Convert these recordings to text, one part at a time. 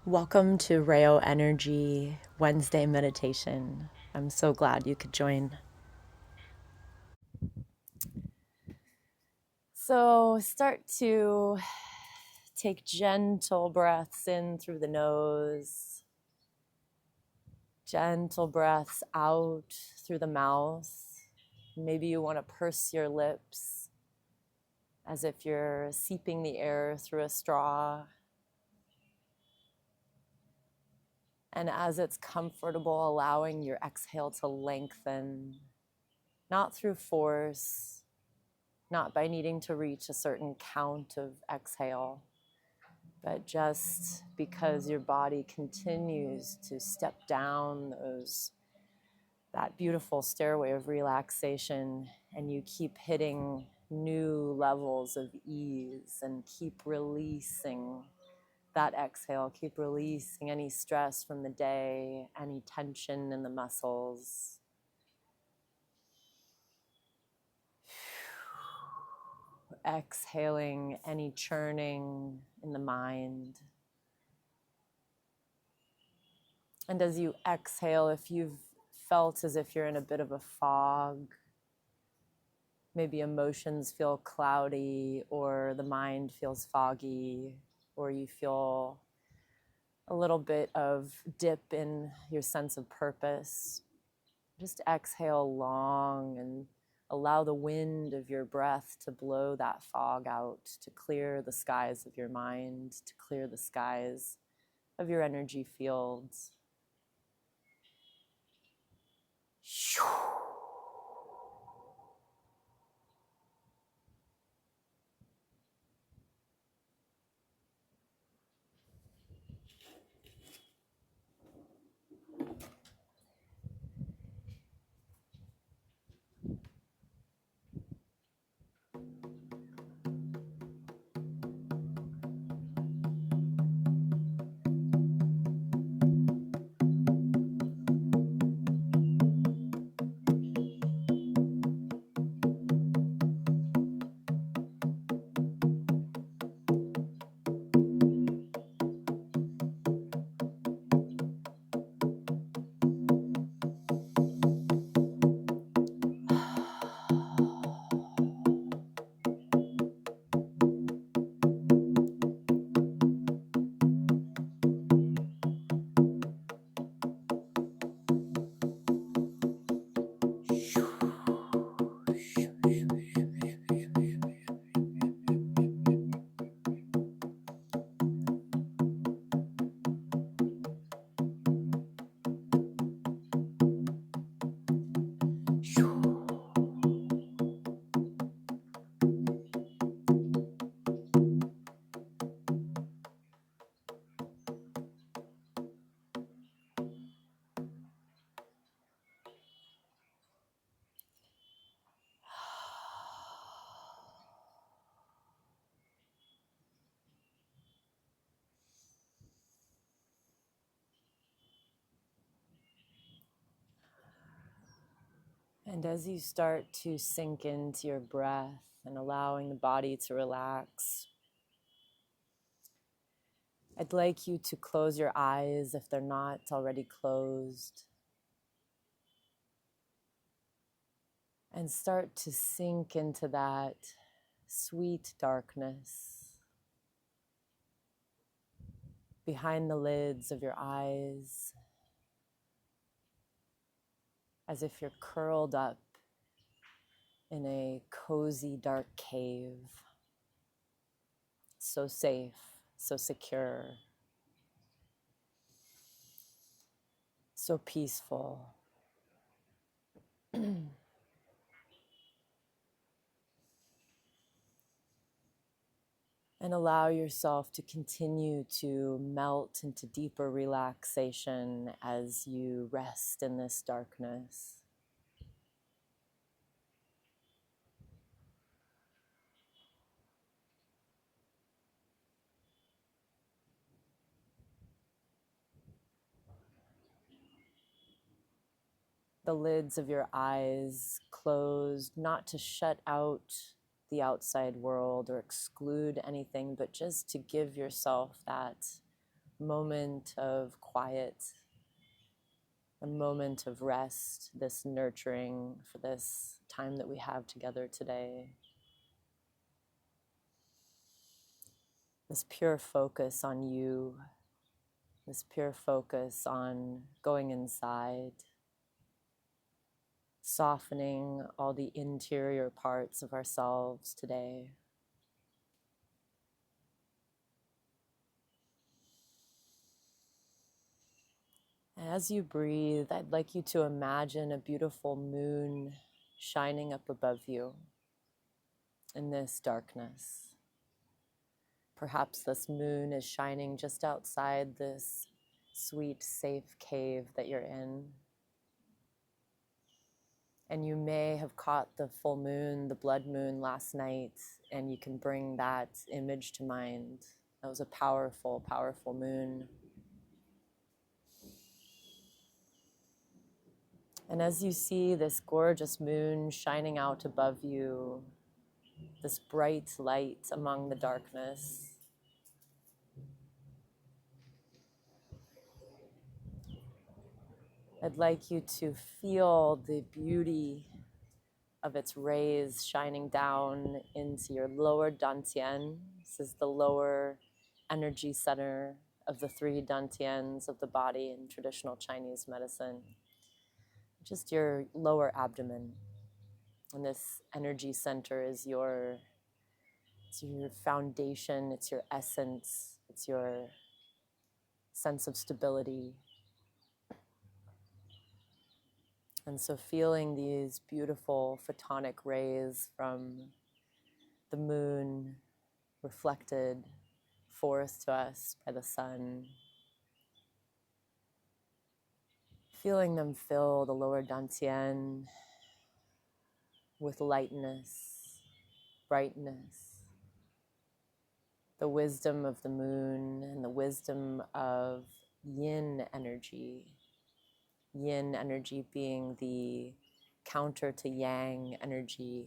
Welcome to Rayo Energy Wednesday meditation. I'm so glad you could join. So start to take gentle breaths in through the nose, gentle breaths out through the mouth. Maybe you want to purse your lips as if you're seeping the air through a straw. And as it's comfortable, allowing your exhale to lengthen, not through force, not by needing to reach a certain count of exhale, but just because your body continues to step down that beautiful stairway of relaxation, and you keep hitting new levels of ease and keep releasing that exhale, keep releasing any stress from the day, any tension in the muscles. Exhaling any churning in the mind. And as you exhale, if you've felt as if you're in a bit of a fog, maybe emotions feel cloudy, or the mind feels foggy, or you feel a little bit of dip in your sense of purpose, just exhale long and allow the wind of your breath to blow that fog out, to clear the skies of your mind, to clear the skies of your energy fields. And as you start to sink into your breath and allowing the body to relax, I'd like you to close your eyes if they're not already closed, and start to sink into that sweet darkness behind the lids of your eyes, as if you're curled up in a cozy dark cave, so safe, so secure, so peaceful. And allow yourself to continue to melt into deeper relaxation as you rest in this darkness. The lids of your eyes closed, not to shut out the outside world or exclude anything, but just to give yourself that moment of quiet, a moment of rest, this nurturing for this time that we have together today. This pure focus on you, this pure focus on going inside, softening all the interior parts of ourselves today. As you breathe, I'd like you to imagine a beautiful moon shining up above you in this darkness. Perhaps this moon is shining just outside this sweet, safe cave that you're in. And you may have caught the full moon, the blood moon last night, and you can bring that image to mind. That was a powerful, powerful moon. And as you see this gorgeous moon shining out above you, this bright light among the darkness, I'd like you to feel the beauty of its rays shining down into your lower dantian. This is the lower energy center of the three dantians of the body in traditional Chinese medicine. Just your lower abdomen. And this energy center is it's your foundation, it's your essence, it's your sense of stability. And so feeling these beautiful photonic rays from the moon reflected forth to us by the sun, feeling them fill the lower dantian with lightness, brightness, the wisdom of the moon and the wisdom of yin energy. Yin energy being the counter to yang energy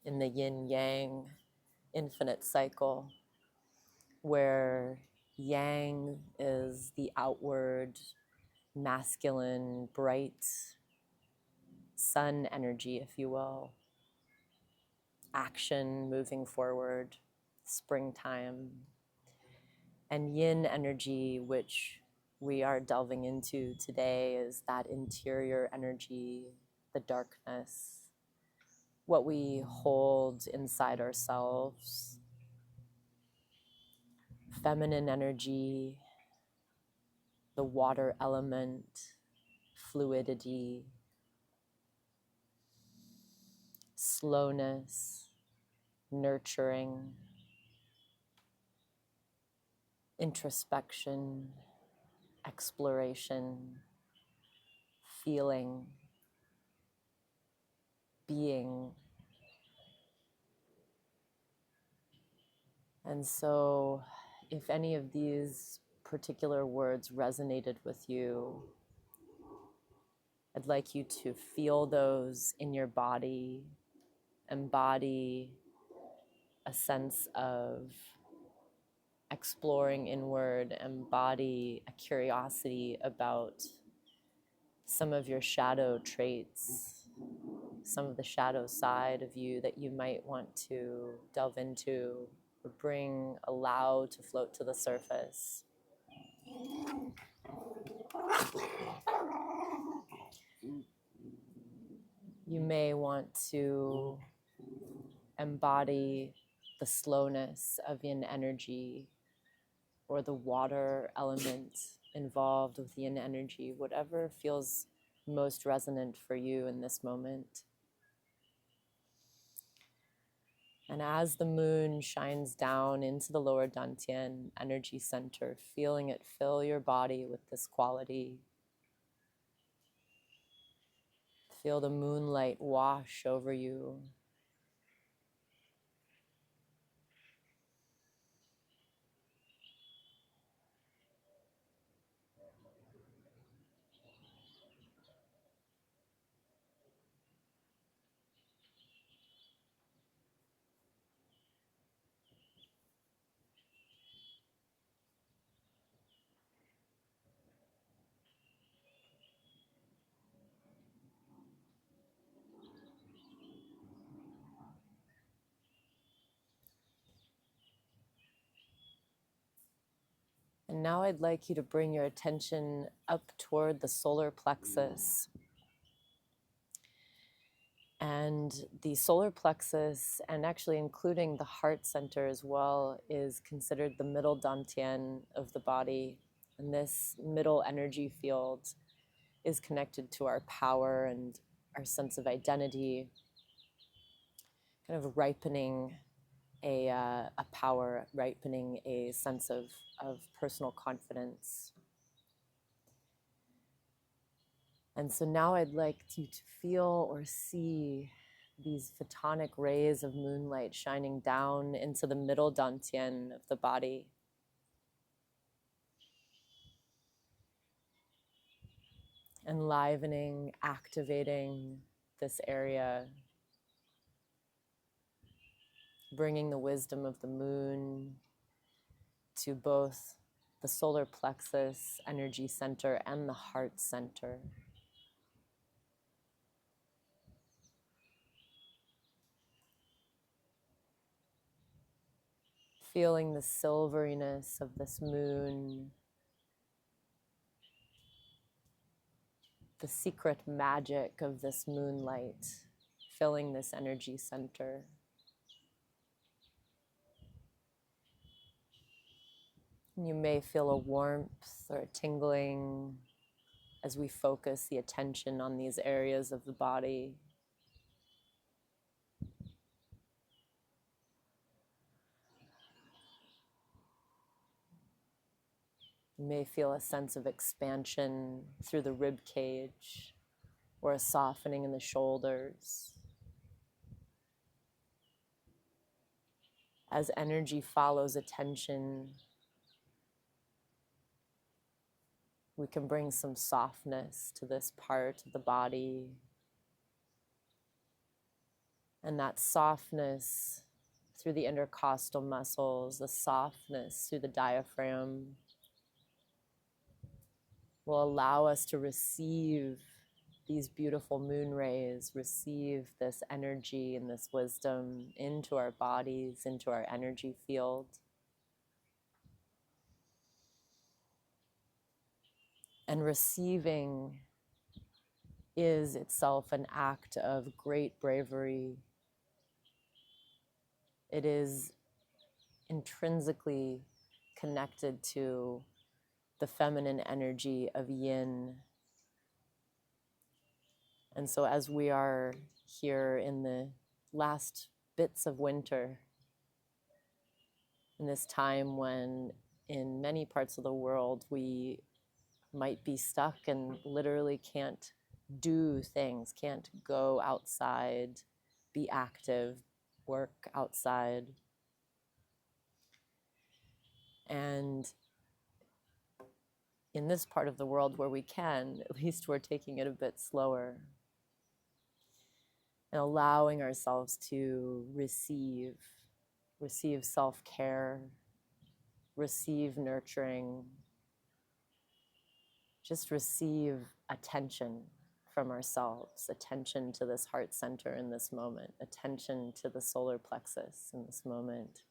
in the yin-yang infinite cycle, where yang is the outward, masculine, bright sun energy, if you will, action moving forward, springtime, and yin energy, which we are delving into today, is that interior energy, the darkness, what we hold inside ourselves, feminine energy, the water element, fluidity, slowness, nurturing, introspection, exploration, feeling, being. And so if any of these particular words resonated with you, I'd like you to feel those in your body, embody a sense of exploring inward, embody a curiosity about some of your shadow traits, some of the shadow side of you that you might want to delve into or allow to float to the surface. You may want to embody the slowness of yin energy or the water element involved with yin energy, whatever feels most resonant for you in this moment. And as the moon shines down into the lower dantian energy center, feeling it fill your body with this quality, feel the moonlight wash over you. And now I'd like you to bring your attention up toward the solar plexus. And the solar plexus, and actually including the heart center as well, is considered the middle dantian of the body. And this middle energy field is connected to our power and our sense of identity, kind of ripening a power, ripening a sense of personal confidence. And so now I'd like you to feel or see these photonic rays of moonlight shining down into the middle dantian of the body. Enlivening, activating this area, bringing the wisdom of the moon to both the solar plexus energy center and the heart center. Feeling the silveriness of this moon, the secret magic of this moonlight, filling this energy center. You may feel a warmth or a tingling as we focus the attention on these areas of the body. You may feel a sense of expansion through the rib cage or a softening in the shoulders. As energy follows attention, we can bring some softness to this part of the body. And that softness through the intercostal muscles, the softness through the diaphragm, will allow us to receive these beautiful moon rays, receive this energy and this wisdom into our bodies, into our energy field. And receiving is itself an act of great bravery. It is intrinsically connected to the feminine energy of yin. And so as we are here in the last bits of winter, in this time when in many parts of the world we might be stuck and literally can't do things, can't go outside, be active, work outside. And in this part of the world where we can, at least we're taking it a bit slower and allowing ourselves to receive self-care, receive nurturing, just receive attention from ourselves, attention to this heart center in this moment, attention to the solar plexus in this moment.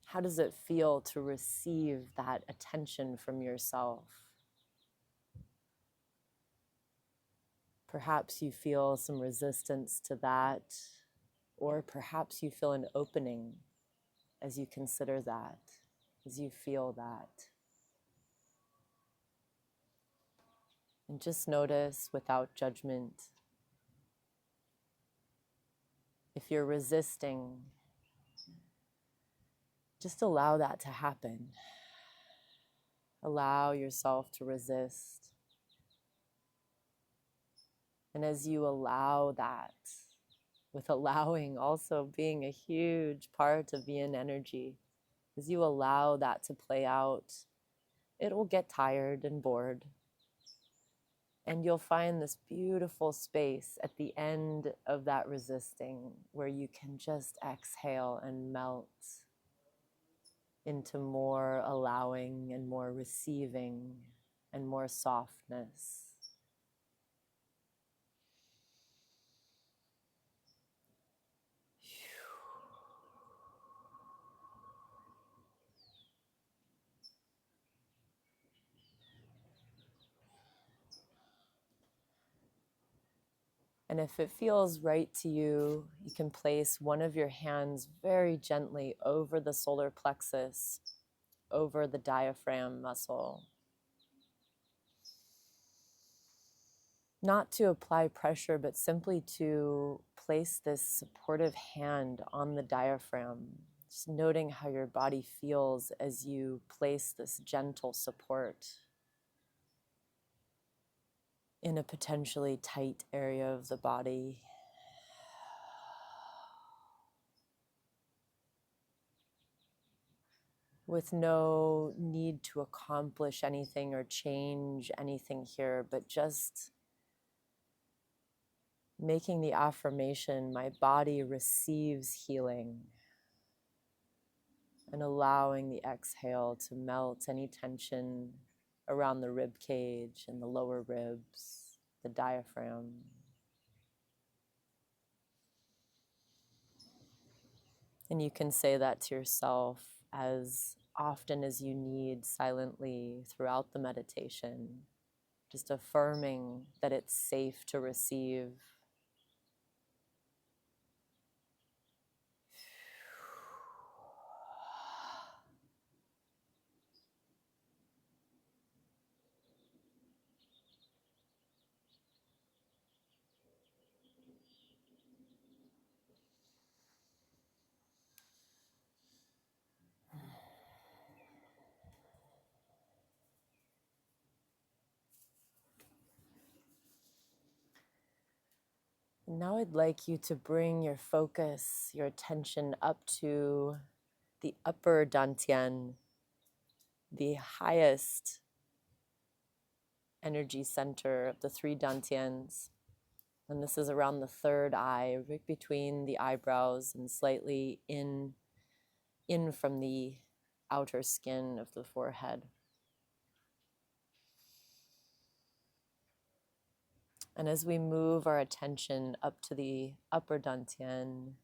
How does it feel to receive that attention from yourself? Perhaps you feel some resistance to that, or perhaps you feel an opening as you consider that, as you feel that. And just notice without judgment. If you're resisting, just allow that to happen. Allow yourself to resist. And as you allow that, with allowing also being a huge part of yin energy, as you allow that to play out, it will get tired and bored. And you'll find this beautiful space at the end of that resisting where you can just exhale and melt into more allowing and more receiving and more softness. And if it feels right to you, you can place one of your hands very gently over the solar plexus, over the diaphragm muscle. Not to apply pressure, but simply to place this supportive hand on the diaphragm, just noting how your body feels as you place this gentle support in a potentially tight area of the body. With no need to accomplish anything or change anything here, but just making the affirmation, my body receives healing, and allowing the exhale to melt any tension around the rib cage and the lower ribs, the diaphragm. And you can say that to yourself as often as you need silently throughout the meditation, just affirming that it's safe to receive. Now I'd like you to bring your focus, your attention up to the upper dantian, the highest energy center of the three dantians. And this is around the third eye, right between the eyebrows and slightly in from the outer skin of the forehead. And as we move our attention up to the upper dantian,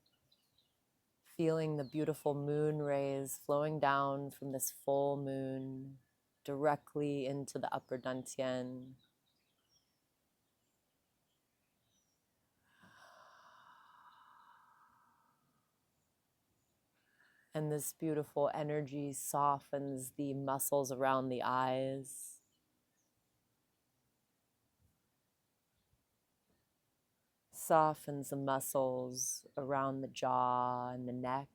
feeling the beautiful moon rays flowing down from this full moon directly into the upper dantian. And this beautiful energy softens the muscles around the eyes, softens the muscles around the jaw and the neck.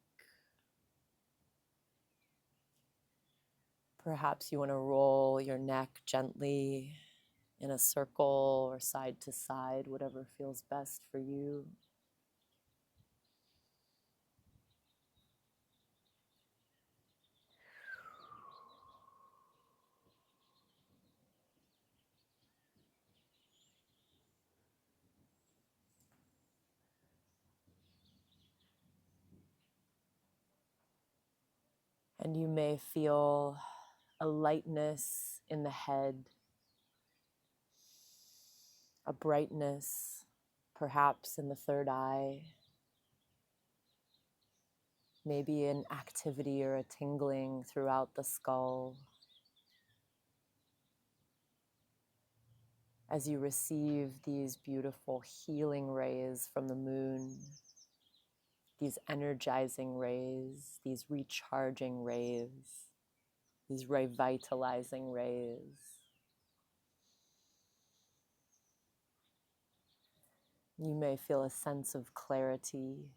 Perhaps you want to roll your neck gently in a circle or side to side, whatever feels best for you. And you may feel a lightness in the head, a brightness, perhaps in the third eye, maybe an activity or a tingling throughout the skull as you receive these beautiful healing rays from the moon, these energizing rays, these recharging rays, these revitalizing rays. You may feel a sense of clarity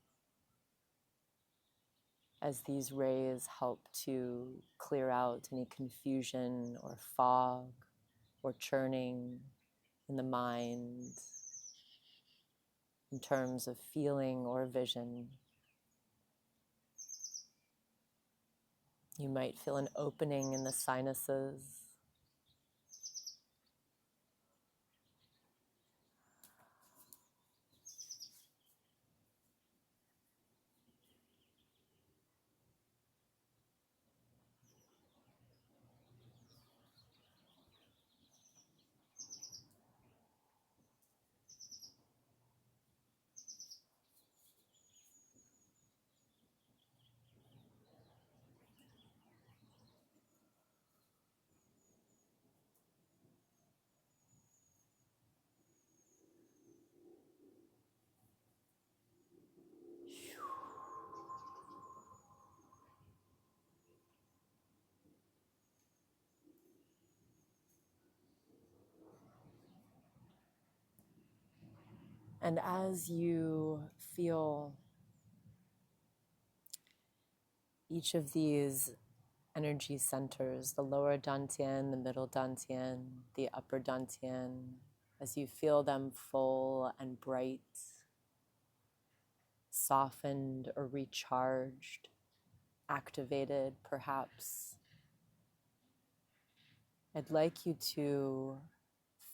as these rays help to clear out any confusion or fog or churning in the mind in terms of feeling or vision. You might feel an opening in the sinuses. And as you feel each of these energy centers, the lower dantian, the middle dantian, the upper dantian, as you feel them full and bright, softened or recharged, activated perhaps, I'd like you to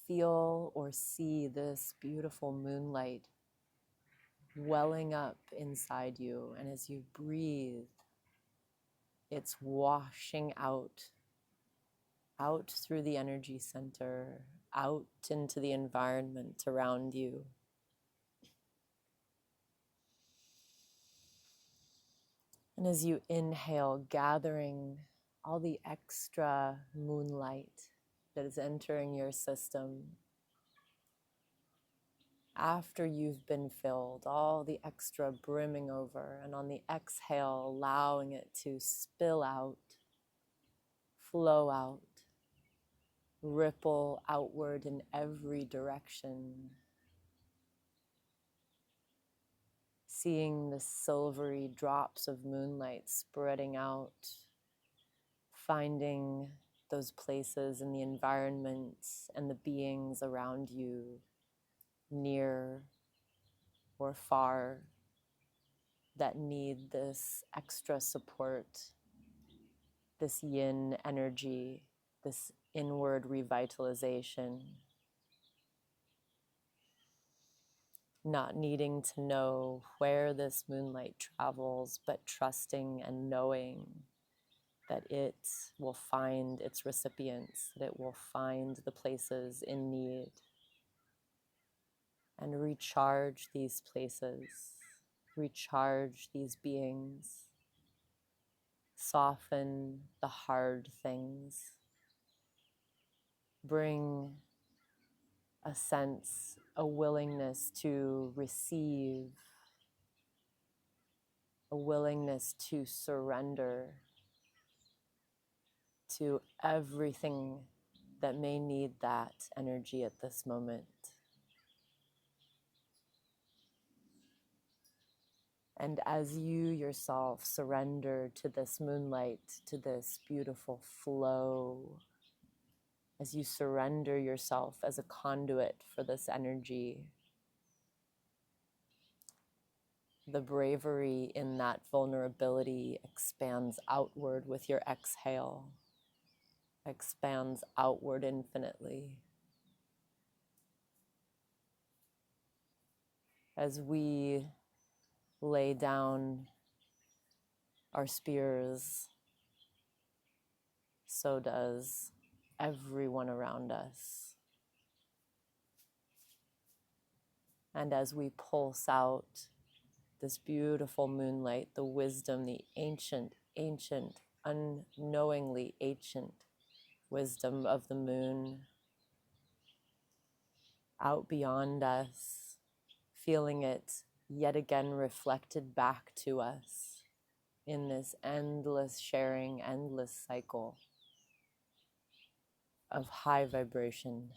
feel or see this beautiful moonlight welling up inside you. And as you breathe, it's washing out through the energy center, out into the environment around you. And as you inhale, gathering all the extra moonlight that is entering your system, after you've been filled, all the extra brimming over, and on the exhale, allowing it to spill out, flow out, ripple outward in every direction. Seeing the silvery drops of moonlight spreading out, finding those places in the environment and the beings around you, near or far, that need this extra support, this yin energy, this inward revitalization. Not needing to know where this moonlight travels, but trusting and knowing that it will find its recipients, that it will find the places in need, and recharge these places, recharge these beings, soften the hard things, bring a sense, a willingness to receive, a willingness to surrender to everything that may need that energy at this moment. And as you yourself surrender to this moonlight, to this beautiful flow, as you surrender yourself as a conduit for this energy, the bravery in that vulnerability expands outward with your exhale, expands outward infinitely. As we lay down our spears, so does everyone around us. And as we pulse out this beautiful moonlight, the wisdom, the ancient, unknowingly ancient wisdom of the moon, out beyond us, feeling it yet again reflected back to us in this endless sharing, endless cycle of high vibration.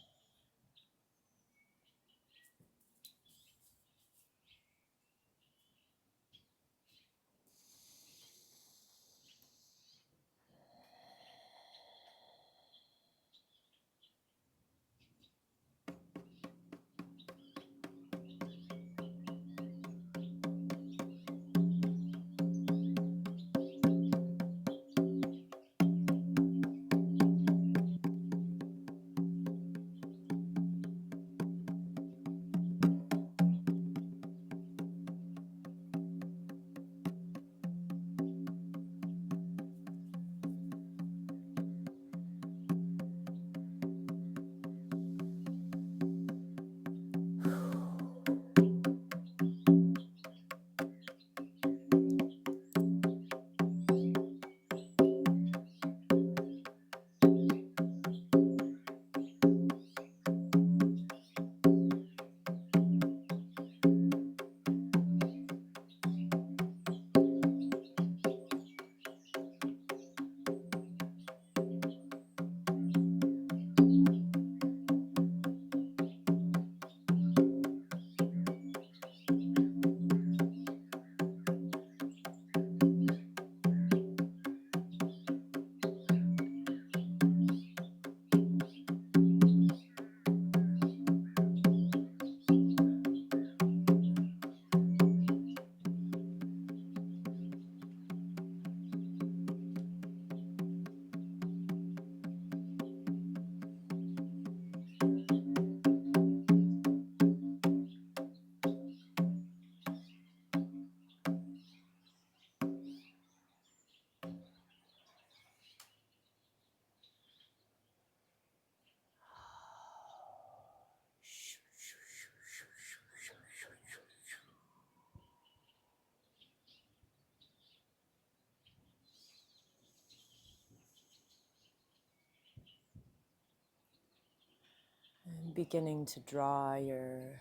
Beginning to draw your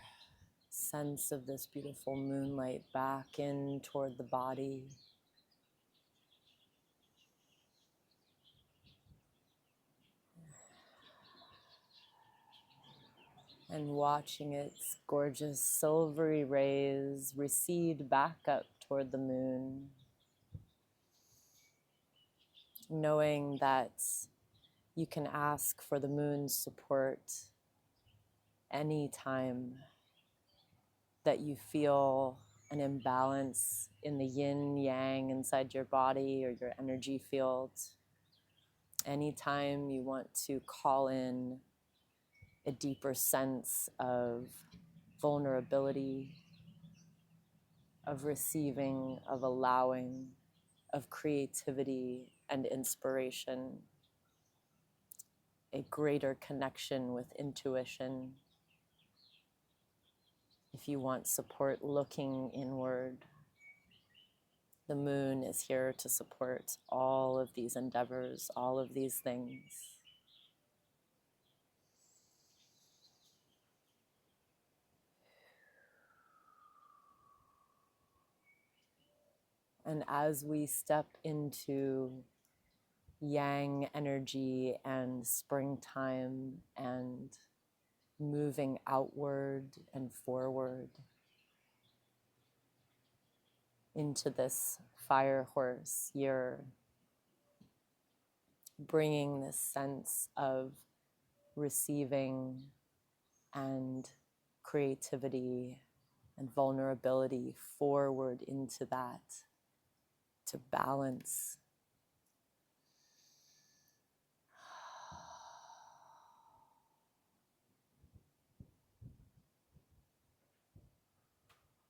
sense of this beautiful moonlight back in toward the body. And watching its gorgeous silvery rays recede back up toward the moon. Knowing that you can ask for the moon's support anytime that you feel an imbalance in the yin yang inside your body or your energy field. Anytime you want to call in a deeper sense of vulnerability, of receiving, of allowing, of creativity and inspiration, a greater connection with intuition. If you want support looking inward, the moon is here to support all of these endeavors, all of these things. And as we step into yang energy and springtime and moving outward and forward into this fire horse year, bringing this sense of receiving and creativity and vulnerability forward into that, to balance.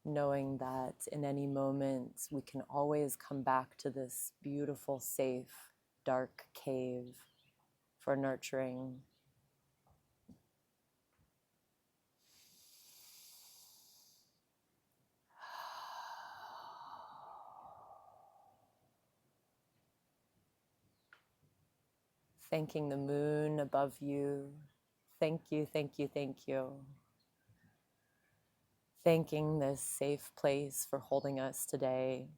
Knowing that in any moment we can always come back to this beautiful, safe, dark cave for nurturing. Thanking the moon above you. Thank you, thank you, thank you. Thanking this safe place for holding us today.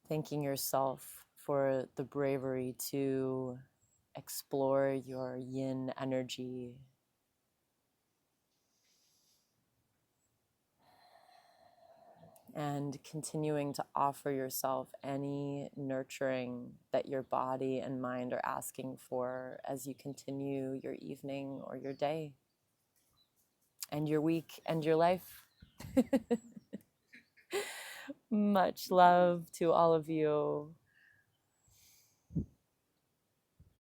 Thanking yourself for the bravery to explore your yin energy. And continuing to offer yourself any nurturing that your body and mind are asking for as you continue your evening or your day and your week and your life. Much love to all of you.